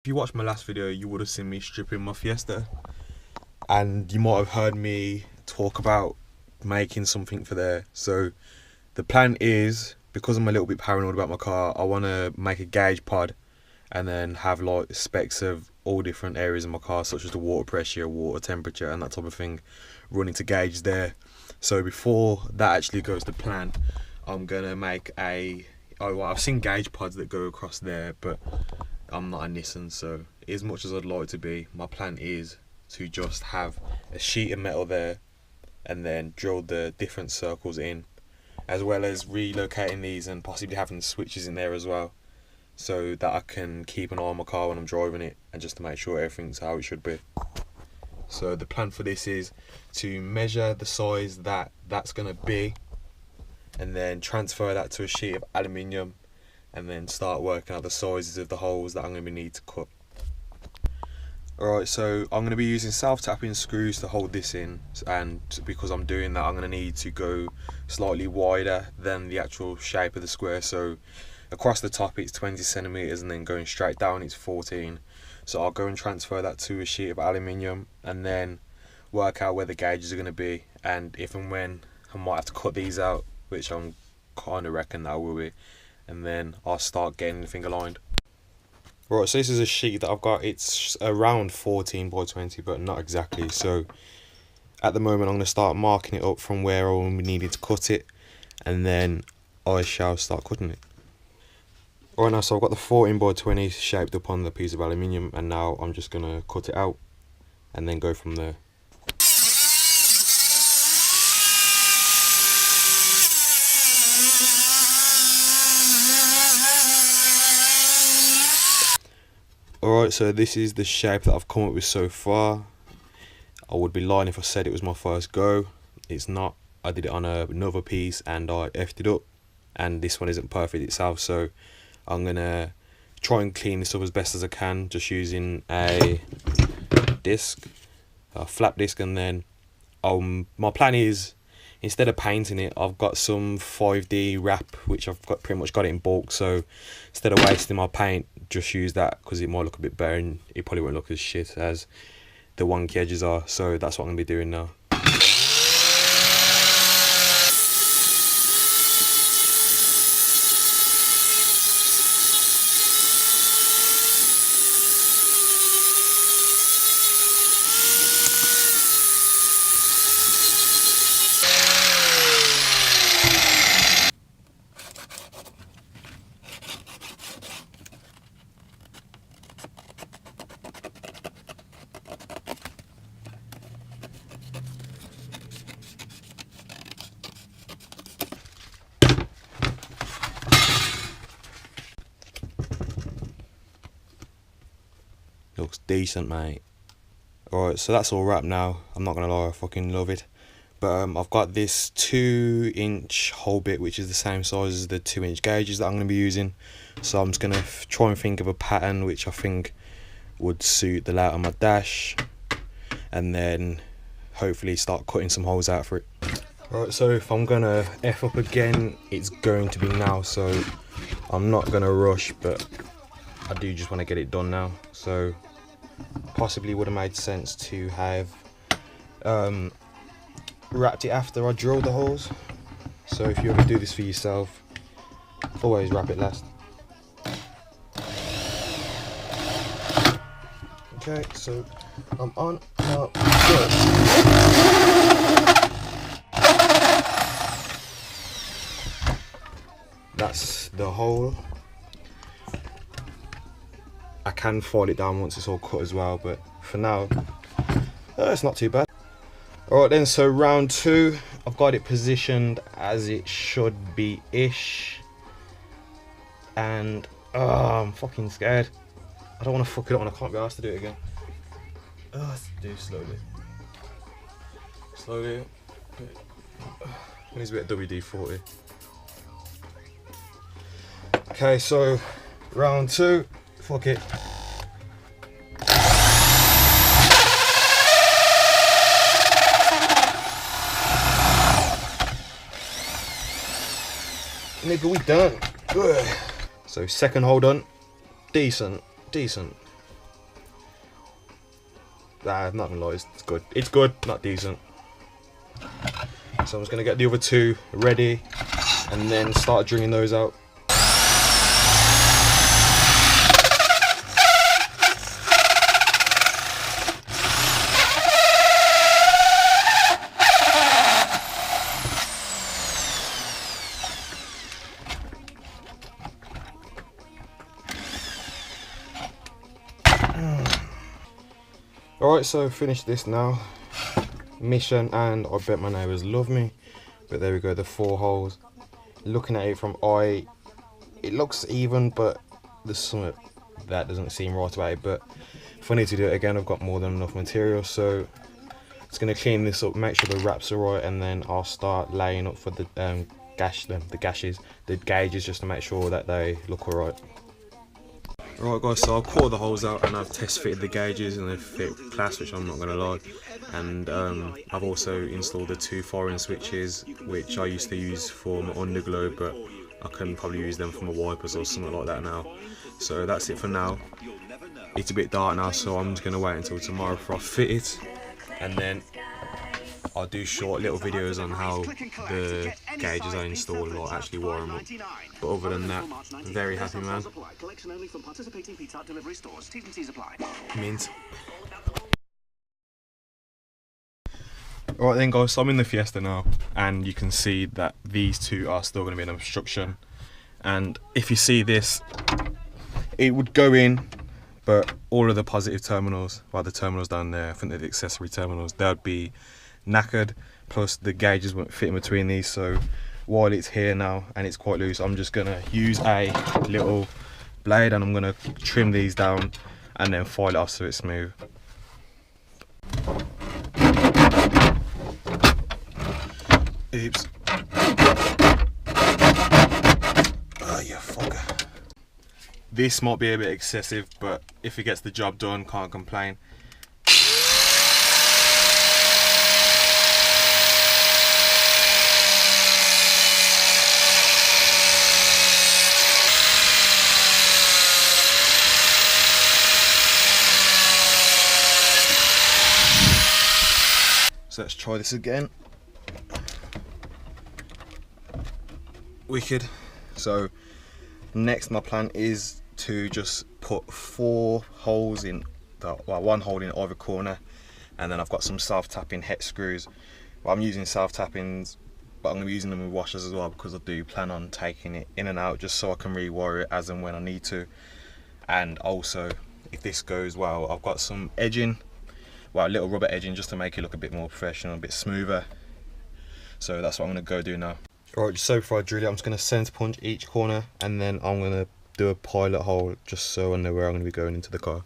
If you watched my last video, you would have seen me stripping my Fiesta, and you might have heard me talk about making something for there. So the plan is, because I'm a little bit paranoid about my car, I want to make a gauge pod and then have like specs of all different areas of my car, such as the water pressure, water temperature and that type of thing, running to gauge there. So before that actually goes to plan, I'm gonna make well, I've seen gauge pods that go across there, but I'm not a Nissan, so as much as I'd like to be, my plan is to just have a sheet of metal there and then drill the different circles in, as well as relocating these and possibly having switches in there as well, so that I can keep an eye on my car when I'm driving it and just to make sure everything's how it should be. So the plan for this is to measure the size that's going to be, and then transfer that to a sheet of aluminium, and then start working out the sizes of the holes that I'm going to need to cut. Alright, so I'm going to be using self-tapping screws to hold this in, and because I'm doing that, I'm going to need to go slightly wider than the actual shape of the square. So across the top it's 20 centimeters, and then going straight down it's 14. So I'll go and transfer that to a sheet of aluminium and then work out where the gauges are going to be, and if and when I might have to cut these out, which I'm kind of reckon that I will be, and then I'll start getting the thing aligned. Right, so this is a sheet that I've got. It's around 14 by 20, but not exactly. So at the moment I'm going to start marking it up from where I will be needed to cut it, and then I shall start cutting it. Right now, so I've got the 14 by 20 shaped up on the piece of aluminium, and now I'm just going to cut it out and then go from there. Alright, so this is the shape that I've come up with so far. I would be lying if I said it was my first go. It's not. I did it on another piece and I effed it up, and this one isn't perfect itself, so I'm gonna try and clean this up as best as I can, just using a disc, a flat disc, and then my plan is, instead of painting it, I've got some 5D wrap which I've got pretty much got it in bulk, so instead of wasting my paint, just use that because it might look a bit better and it probably won't look as shit as the wonky edges are. So that's what I'm gonna be doing now. Looks decent, mate. Alright, so that's all wrapped now. I'm not gonna lie, I fucking love it. But I've got this 2-inch hole bit which is the same size as the 2-inch gauges that I'm gonna be using. So I'm just gonna try and think of a pattern which I think would suit the layout of my dash, and then hopefully start cutting some holes out for it. Alright, so if I'm gonna F up again, it's going to be now, so I'm not gonna rush, but I do just want to get it done now. So possibly would have made sense to have wrapped it after I drilled the holes. So if you ever do this for yourself, always wrap it last. Okay, so I'm on now. That's the hole. I can fold it down once it's all cut as well, but for now, it's not too bad. Alright then, so round 2, I've got it positioned as it should be-ish. And, I'm fucking scared. I don't want to fuck it up and I can't be asked to do it again. Let's do it slowly. Slowly. It needs a bit of WD-40. Okay, so round 2. Fuck it. Nigga, we done. Good. So second hole done. Decent. Nah, not gonna lie, it's good. It's good, not decent. So I'm just gonna get the other two ready and then start drilling those out. Alright, so finished this now. Mission, and I bet my neighbours love me. But there we go, the 4 holes. Looking at it from eye, it looks even, but there's something that doesn't seem right about it. But if I need to do it again, I've got more than enough material. So it's going to clean this up, make sure the wraps are right, and then I'll start laying up for the the gauges, just to make sure that they look alright. Right guys, so I've cut the holes out and I've test fitted the gauges and they fit class, which I'm not going to lie. And I've also installed the 2 firing switches, which I used to use for my underglow, but I can probably use them for my wipers or something like that now. So that's it for now. It's a bit dark now, so I'm just going to wait until tomorrow before I fit it, and then I'll do short little videos on how the gauges I install and I'll actually wire them up. But other than that, I'm very happy, man. Mint. Alright then guys, so I'm in the Fiesta now, and you can see that these two are still going to be an obstruction. And if you see this, it would go in, but all of the positive terminals, well, the terminals down there, I think they're the accessory terminals, they would be knackered, plus the gauges won't fit in between these. So while it's here now and it's quite loose, I'm just going to use a little blade and I'm going to trim these down and then file it off so it's smooth. Oops. Oh, you fucker. This might be a bit excessive, but if it gets the job done, can't complain. So let's try this again. Wicked. So next, my plan is to just put 4 holes in, well, 1 hole in either corner, and then I've got some self-tapping hex screws. Well, I'm using self-tappings, but I'm going to be using them with washers as well, because I do plan on taking it in and out just so I can rewire it as and when I need to. And also, if this goes well, I've got some edging, well, a little rubber edging, just to make it look a bit more professional, a bit smoother. So that's what I'm going to go do now. Alright, just so before I drill it, I'm just going to centre punch each corner, and then I'm going to do a pilot hole just so I know where I'm going to be going into the car.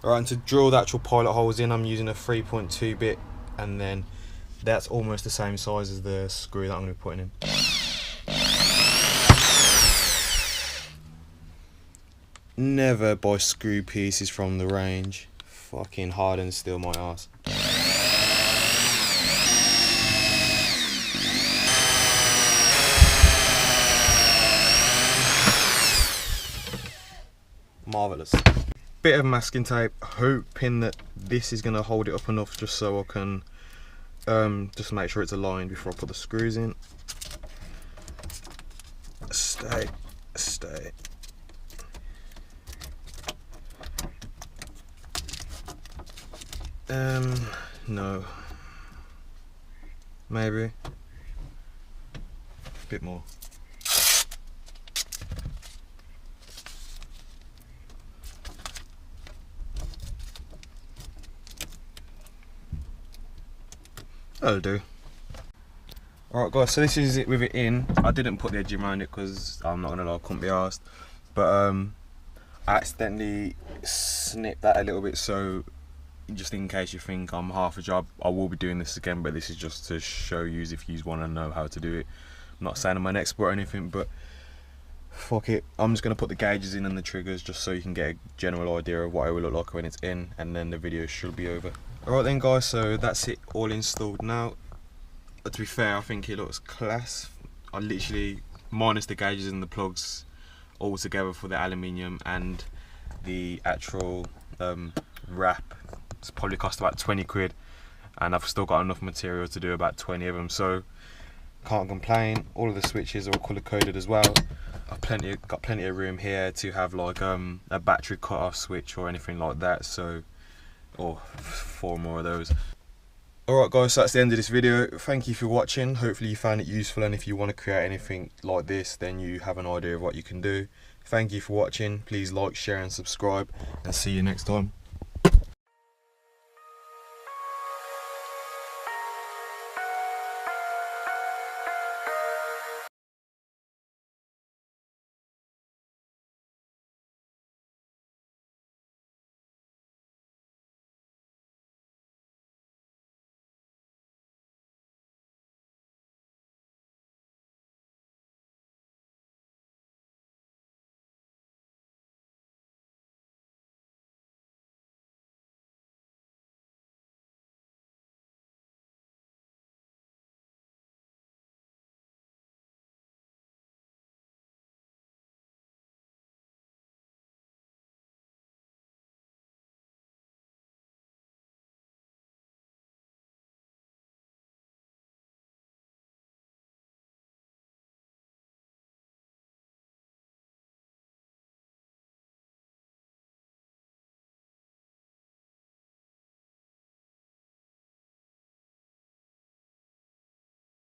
Alright, and to drill the actual pilot holes in, I'm using a 3.2 bit, and then that's almost the same size as the screw that I'm going to be putting in. Never buy screw pieces from the range. Fucking hard and still my ass. Marvellous. Bit of masking tape, hoping that this is going to hold it up enough just so I can just make sure it's aligned before I put the screws in. Stay. No. Maybe. A bit more. That'll do. Alright guys, so this is it with it in. I didn't put the edge around it because I'm not gonna lie, I couldn't be arsed. But I accidentally snipped that a little bit, so just in case you think I'm half a job, I will be doing this again, but this is just to show you if you want to know how to do it. I'm not saying I'm an expert or anything, but fuck it, I'm just going to put the gauges in and the triggers just so you can get a general idea of what it will look like when it's in, and then the video should be over. Alright then guys, so that's it all installed now. To be fair, I think it looks class. I literally minus the gauges and the plugs all together for the aluminium and the actual wrap. It's probably cost about 20 quid, and I've still got enough material to do about 20 of them, so can't complain. All of the switches are colour coded as well. I've got plenty of room here to have like a battery cut off switch or anything like that, so, or 4 more of those. Alright guys, so that's the end of this video. Thank you for watching. Hopefully you found it useful, and if you want to create anything like this, then you have an idea of what you can do. Thank you for watching. Please like, share and subscribe, and see you next time.